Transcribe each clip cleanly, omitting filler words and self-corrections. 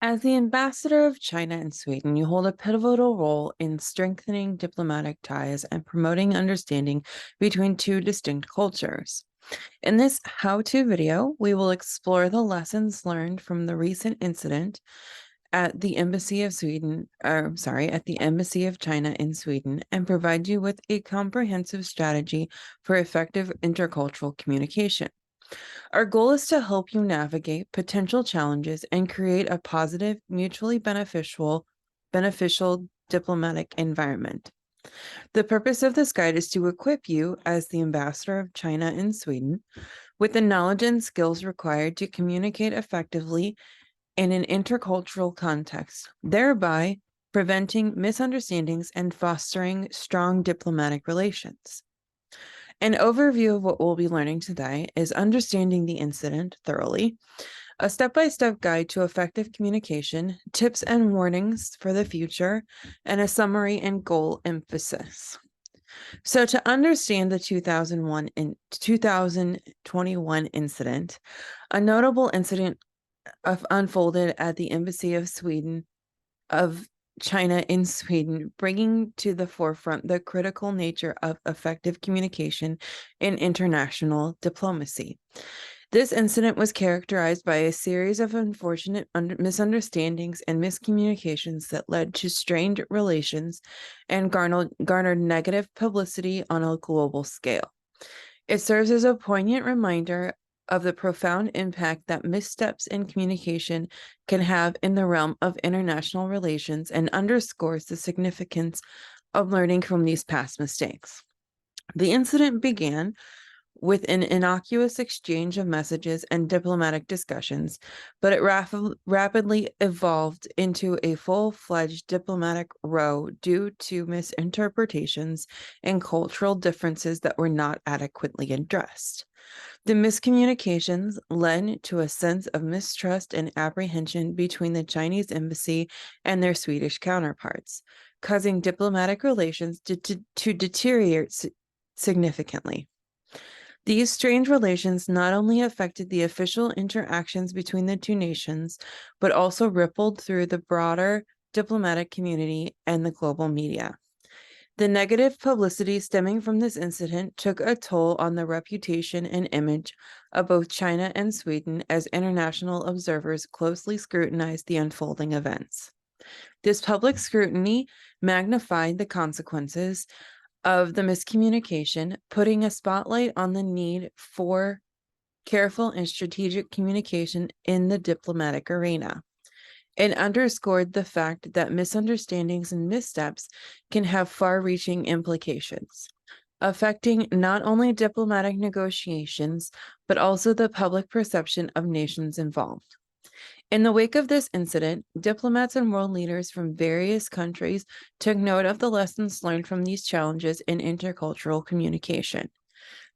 As the ambassador of China and Sweden, you hold a pivotal role in strengthening diplomatic ties and promoting understanding between two distinct cultures. In this how-to video, we will explore the lessons learned from the recent incident at the Embassy of at the Embassy of China in Sweden and provide you with a comprehensive strategy for effective intercultural communication. Our goal is to help you navigate potential challenges and create a positive, mutually beneficial diplomatic environment. The purpose of this guide is to equip you as the ambassador of China in Sweden with the knowledge and skills required to communicate effectively in an intercultural context, thereby preventing misunderstandings and fostering strong diplomatic relations. An overview of what we'll be learning today is understanding the incident thoroughly, a step-by-step guide to effective communication, tips and warnings for the future, and a summary and goal emphasis. So to understand the 2021 incident, a notable incident unfolded at the Embassy of China in Sweden, bringing to the forefront the critical nature of effective communication in international diplomacy. This incident was characterized by a series of unfortunate misunderstandings and miscommunications that led to strained relations and garnered negative publicity on a global scale. It serves as a poignant reminder of the profound impact that missteps in communication can have in the realm of international relations and underscores the significance of learning from these past mistakes. The incident began with an innocuous exchange of messages and diplomatic discussions, but it rapidly evolved into a full-fledged diplomatic row due to misinterpretations and cultural differences that were not adequately addressed. The miscommunications led to a sense of mistrust and apprehension between the Chinese embassy and their Swedish counterparts, causing diplomatic relations to deteriorate significantly. These strained relations not only affected the official interactions between the two nations, but also rippled through the broader diplomatic community and the global media. The negative publicity stemming from this incident took a toll on the reputation and image of both China and Sweden as international observers closely scrutinized the unfolding events. This public scrutiny magnified the consequences of the miscommunication, putting a spotlight on the need for careful and strategic communication in the diplomatic arena. It underscored the fact that misunderstandings and missteps can have far-reaching implications, affecting not only diplomatic negotiations, but also the public perception of nations involved. In the wake of this incident, diplomats and world leaders from various countries took note of the lessons learned from these challenges in intercultural communication.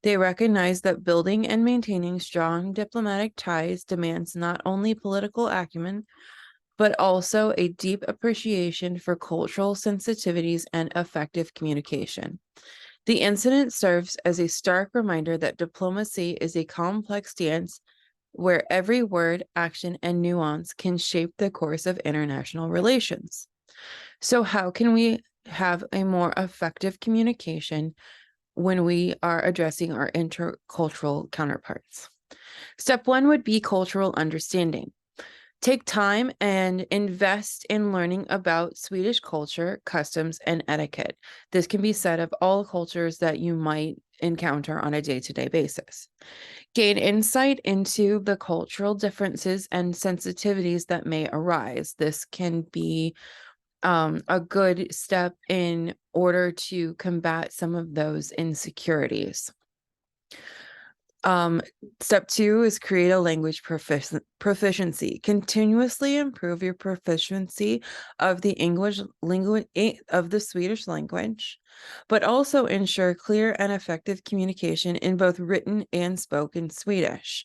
They recognized that building and maintaining strong diplomatic ties demands not only political acumen, but also a deep appreciation for cultural sensitivities and effective communication. The incident serves as a stark reminder that diplomacy is a complex dance where every word, action, and nuance can shape the course of international relations. So how can we have a more effective communication when we are addressing our intercultural counterparts? Step one would be cultural understanding. Take time and invest in learning about Swedish culture, customs, and etiquette. This can be said of all cultures that you might encounter on a day-to-day basis. Gain insight into the cultural differences and sensitivities that may arise. This can be a good step in order to combat some of those insecurities. Step two is create a language proficiency. Continuously improve your proficiency of the Swedish language, but also ensure clear and effective communication in both written and spoken Swedish.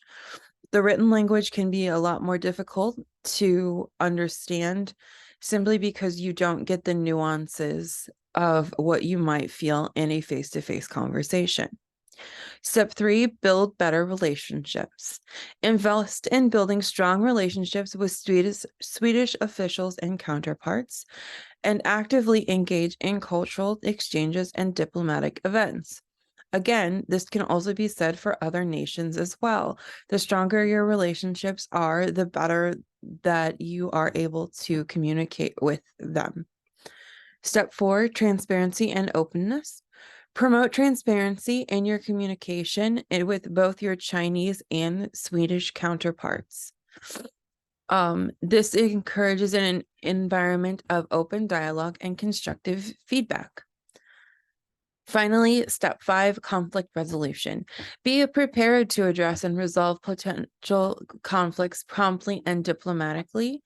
The written language can be a lot more difficult to understand simply because you don't get the nuances of what you might feel in a face-to-face conversation. Step 3, build better relationships. Invest in building strong relationships with Swedish officials and counterparts, and actively engage in cultural exchanges and diplomatic events. Again, this can also be said for other nations as well. The stronger your relationships are, the better that you are able to communicate with them. Step 4, transparency and openness. Promote transparency in your communication with both your Chinese and Swedish counterparts. This encourages an environment of open dialogue and constructive feedback. Finally, step 5, conflict resolution. Be prepared to address and resolve potential conflicts promptly and diplomatically,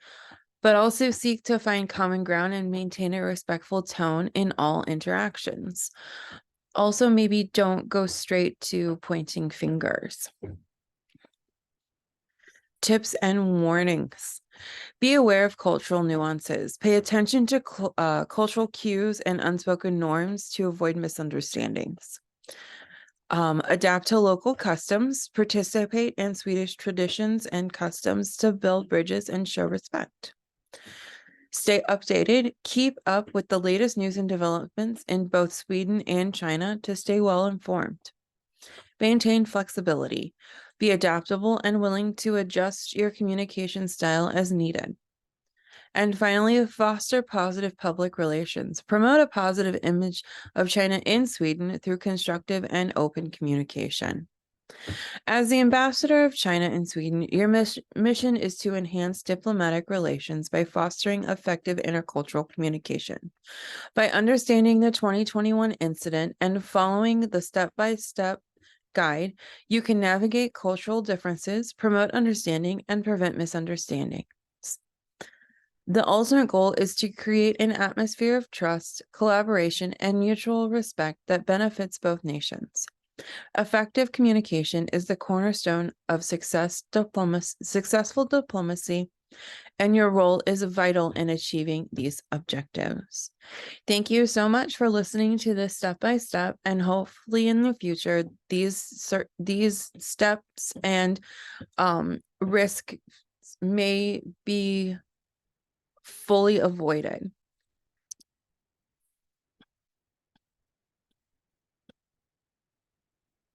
but also seek to find common ground and maintain a respectful tone in all interactions. Also, maybe don't go straight to pointing fingers. Tips and warnings. Be aware of cultural nuances. Pay attention to cultural cues and unspoken norms to avoid misunderstandings. Adapt to local customs. Participate in Swedish traditions and customs to build bridges and show respect. Stay updated. Keep up with the latest news and developments in both Sweden and China to stay well informed. Maintain flexibility. Be adaptable and willing to adjust your communication style as needed. And finally, foster positive public relations. Promote a positive image of China in Sweden through constructive and open communication. As the ambassador of China in Sweden, your mission is to enhance diplomatic relations by fostering effective intercultural communication. By understanding the 2021 incident and following the step-by-step guide, you can navigate cultural differences, promote understanding, and prevent misunderstandings. The ultimate goal is to create an atmosphere of trust, collaboration, and mutual respect that benefits both nations. Effective communication is the cornerstone of successful diplomacy, and your role is vital in achieving these objectives. Thank you so much for listening to this step-by-step, and hopefully in the future, these steps and risk may be fully avoided.